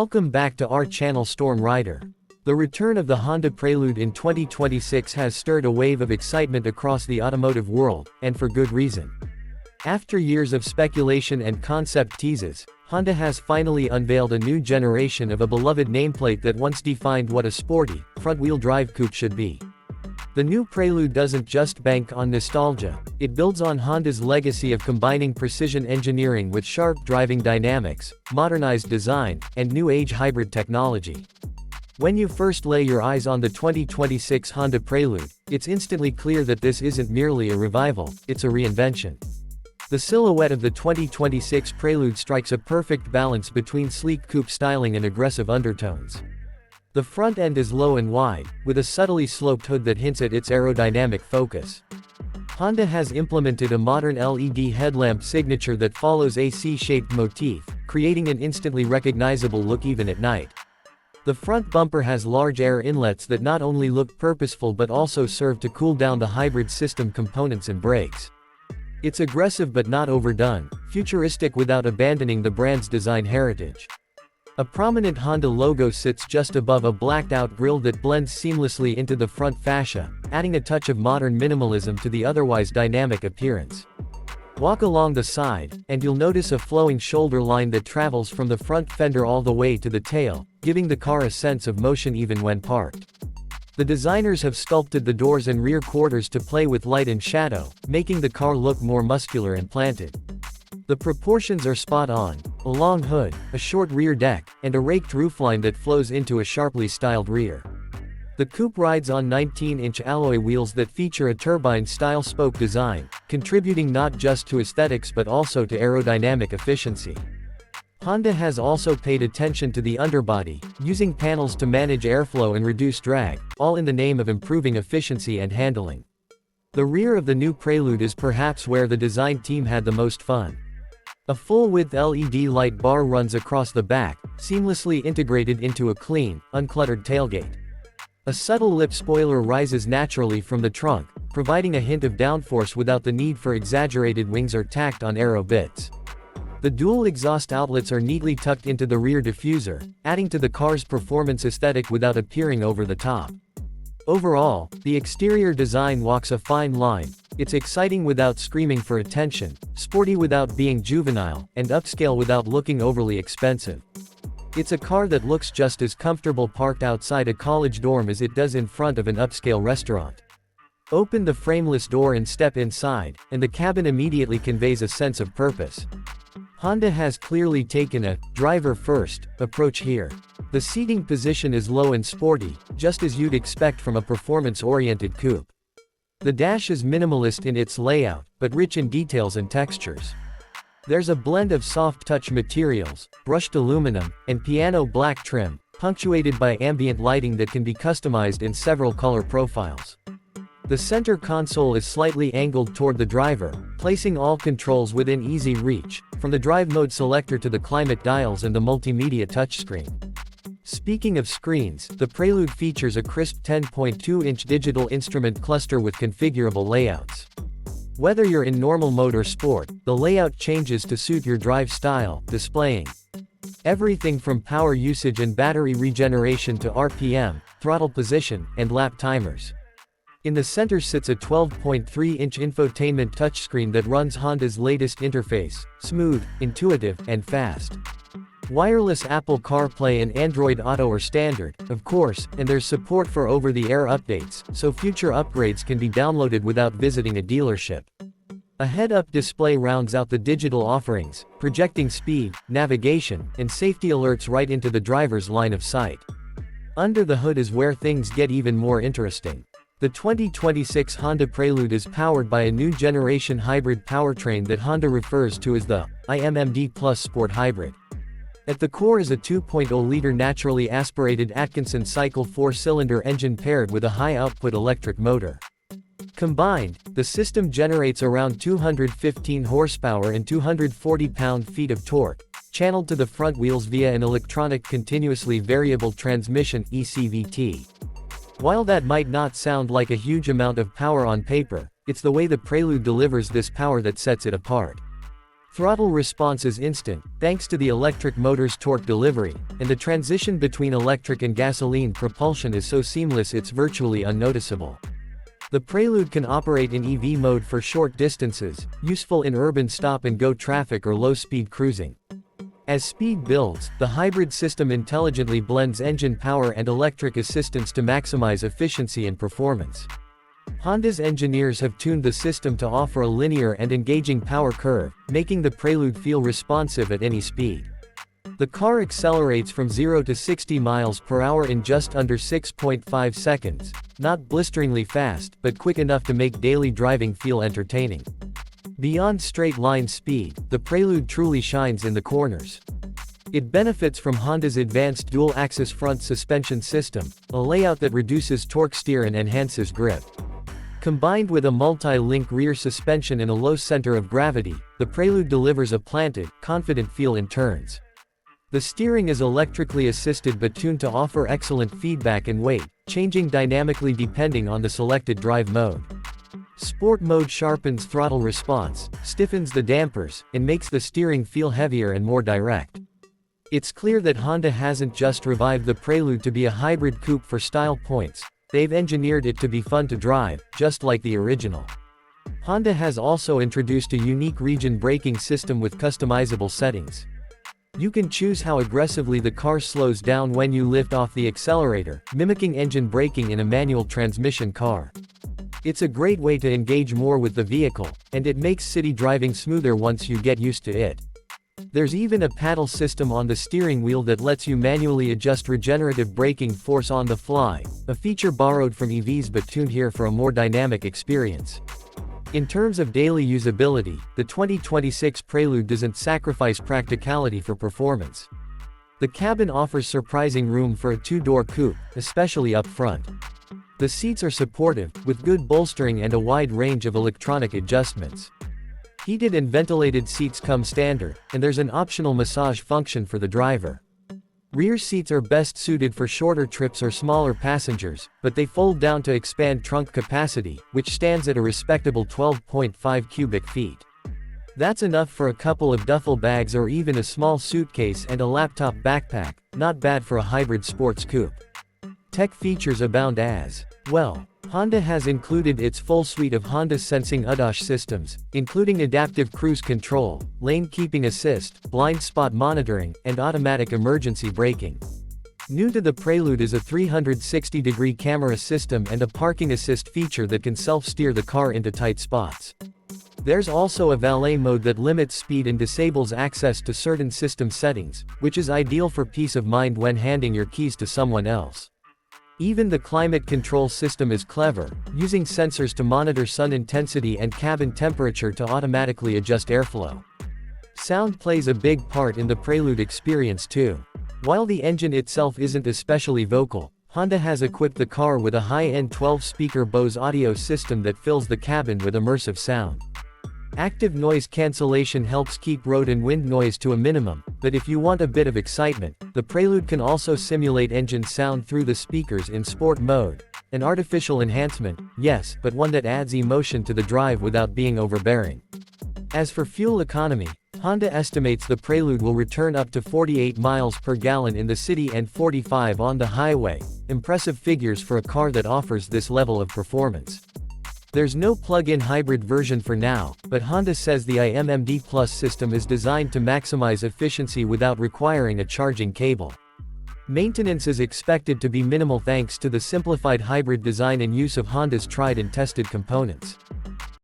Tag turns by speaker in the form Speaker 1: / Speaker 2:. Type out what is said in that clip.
Speaker 1: Welcome back to our channel Storm Rider. The return of the Honda Prelude in 2026 has stirred a wave of excitement across the automotive world, and for good reason. After years of speculation and concept teases, Honda has finally unveiled a new generation of a beloved nameplate that once defined what a sporty, front-wheel drive coupe should be. The new Prelude doesn't just bank on nostalgia, it builds on Honda's legacy of combining precision engineering with sharp driving dynamics, modernized design, and new-age hybrid technology. When you first lay your eyes on the 2026 Honda Prelude, it's instantly clear that this isn't merely a revival, it's a reinvention. The silhouette of the 2026 Prelude strikes a perfect balance between sleek coupe styling and aggressive undertones. The front end is low and wide, with a subtly sloped hood that hints at its aerodynamic focus. Honda has implemented a modern LED headlamp signature that follows a C-shaped motif, creating an instantly recognizable look even at night. The front bumper has large air inlets that not only look purposeful but also serve to cool down the hybrid system components and brakes. It's aggressive but not overdone, futuristic without abandoning the brand's design heritage. A prominent Honda logo sits just above a blacked-out grille that blends seamlessly into the front fascia, adding a touch of modern minimalism to the otherwise dynamic appearance. Walk along the side, and you'll notice a flowing shoulder line that travels from the front fender all the way to the tail, giving the car a sense of motion even when parked. The designers have sculpted the doors and rear quarters to play with light and shadow, making the car look more muscular and planted. The proportions are spot on: a long hood, a short rear deck, and a raked roofline that flows into a sharply styled rear. The coupe rides on 19-inch alloy wheels that feature a turbine-style spoke design, contributing not just to aesthetics but also to aerodynamic efficiency. Honda has also paid attention to the underbody, using panels to manage airflow and reduce drag, all in the name of improving efficiency and handling. The rear of the new Prelude is perhaps where the design team had the most fun. A full-width LED light bar runs across the back, seamlessly integrated into a clean, uncluttered tailgate. A subtle lip spoiler rises naturally from the trunk, providing a hint of downforce without the need for exaggerated wings or tacked-on aero bits. The dual exhaust outlets are neatly tucked into the rear diffuser, adding to the car's performance aesthetic without appearing over the top. Overall, the exterior design walks a fine line. It's exciting without screaming for attention, sporty without being juvenile, and upscale without looking overly expensive. It's a car that looks just as comfortable parked outside a college dorm as it does in front of an upscale restaurant. Open the frameless door and step inside, and the cabin immediately conveys a sense of purpose. Honda has clearly taken a driver-first approach here. The seating position is low and sporty, just as you'd expect from a performance-oriented coupe. The dash is minimalist in its layout, but rich in details and textures. There's a blend of soft-touch materials, brushed aluminum, and piano black trim, punctuated by ambient lighting that can be customized in several color profiles. The center console is slightly angled toward the driver, placing all controls within easy reach, from the drive mode selector to the climate dials and the multimedia touchscreen. Speaking of screens, the Prelude features a crisp 10.2-inch digital instrument cluster with configurable layouts. Whether you're in normal mode or sport, the layout changes to suit your drive style, displaying everything from power usage and battery regeneration to RPM, throttle position, and lap timers. In the center sits a 12.3-inch infotainment touchscreen that runs Honda's latest interface: smooth, intuitive, and fast. Wireless Apple CarPlay and Android Auto are standard, of course, and there's support for over-the-air updates, so future upgrades can be downloaded without visiting a dealership. A head-up display rounds out the digital offerings, projecting speed, navigation, and safety alerts right into the driver's line of sight. Under the hood is where things get even more interesting. The 2026 Honda Prelude is powered by a new generation hybrid powertrain that Honda refers to as the i-MMD Plus Sport Hybrid. At the core is a 2.0-liter naturally aspirated Atkinson cycle 4-cylinder engine paired with a high-output electric motor. Combined, the system generates around 215 horsepower and 240 pound-feet of torque, channeled to the front wheels via an electronic continuously variable transmission (ECVT). While that might not sound like a huge amount of power on paper, it's the way the Prelude delivers this power that sets it apart. Throttle response is instant, thanks to the electric motor's torque delivery, and the transition between electric and gasoline propulsion is so seamless it's virtually unnoticeable. The Prelude can operate in EV mode for short distances, useful in urban stop-and-go traffic or low-speed cruising. As speed builds, the hybrid system intelligently blends engine power and electric assistance to maximize efficiency and performance. Honda's engineers have tuned the system to offer a linear and engaging power curve, making the Prelude feel responsive at any speed. The car accelerates from 0 to 60 miles per hour in just under 6.5 seconds, not blisteringly fast, but quick enough to make daily driving feel entertaining. Beyond straight-line speed, the Prelude truly shines in the corners. It benefits from Honda's advanced dual-axis front suspension system, a layout that reduces torque steer and enhances grip. Combined with a multi-link rear suspension and a low center of gravity, the Prelude delivers a planted, confident feel in turns. The steering is electrically assisted but tuned to offer excellent feedback and weight, changing dynamically depending on the selected drive mode. Sport mode sharpens throttle response, stiffens the dampers, and makes the steering feel heavier and more direct. It's clear that Honda hasn't just revived the Prelude to be a hybrid coupe for style points, they've engineered it to be fun to drive, just like the original. Honda has also introduced a unique region braking system with customizable settings. You can choose how aggressively the car slows down when you lift off the accelerator, mimicking engine braking in a manual transmission car. It's a great way to engage more with the vehicle, and it makes city driving smoother once you get used to it. There's even a paddle system on the steering wheel that lets you manually adjust regenerative braking force on the fly, a feature borrowed from EVs but tuned here for a more dynamic experience. In terms of daily usability, the 2026 Prelude doesn't sacrifice practicality for performance. The cabin offers surprising room for a two-door coupe, especially up front. The seats are supportive, with good bolstering and a wide range of electronic adjustments. Heated and ventilated seats come standard, and there's an optional massage function for the driver. Rear seats are best suited for shorter trips or smaller passengers, but they fold down to expand trunk capacity, which stands at a respectable 12.5 cubic feet. That's enough for a couple of duffel bags or even a small suitcase and a laptop backpack, not bad for a hybrid sports coupe. Tech features abound as well. Honda has included its full suite of Honda Sensing ADAS systems, including adaptive cruise control, lane keeping assist, blind spot monitoring, and automatic emergency braking. New to the Prelude is a 360-degree camera system and a parking assist feature that can self-steer the car into tight spots. There's also a valet mode that limits speed and disables access to certain system settings, which is ideal for peace of mind when handing your keys to someone else. Even the climate control system is clever, using sensors to monitor sun intensity and cabin temperature to automatically adjust airflow. Sound plays a big part in the Prelude experience too. While the engine itself isn't especially vocal, Honda has equipped the car with a high-end 12-speaker Bose audio system that fills the cabin with immersive sound. Active noise cancellation helps keep road and wind noise to a minimum, but if you want a bit of excitement, the Prelude can also simulate engine sound through the speakers in sport mode. An artificial enhancement, yes, but one that adds emotion to the drive without being overbearing. As for fuel economy, Honda estimates the Prelude will return up to 48 miles per gallon in the city and 45 on the highway, impressive figures for a car that offers this level of performance. There's no plug-in hybrid version for now, but Honda says the i-MMD Plus system is designed to maximize efficiency without requiring a charging cable. Maintenance is expected to be minimal thanks to the simplified hybrid design and use of Honda's tried and tested components.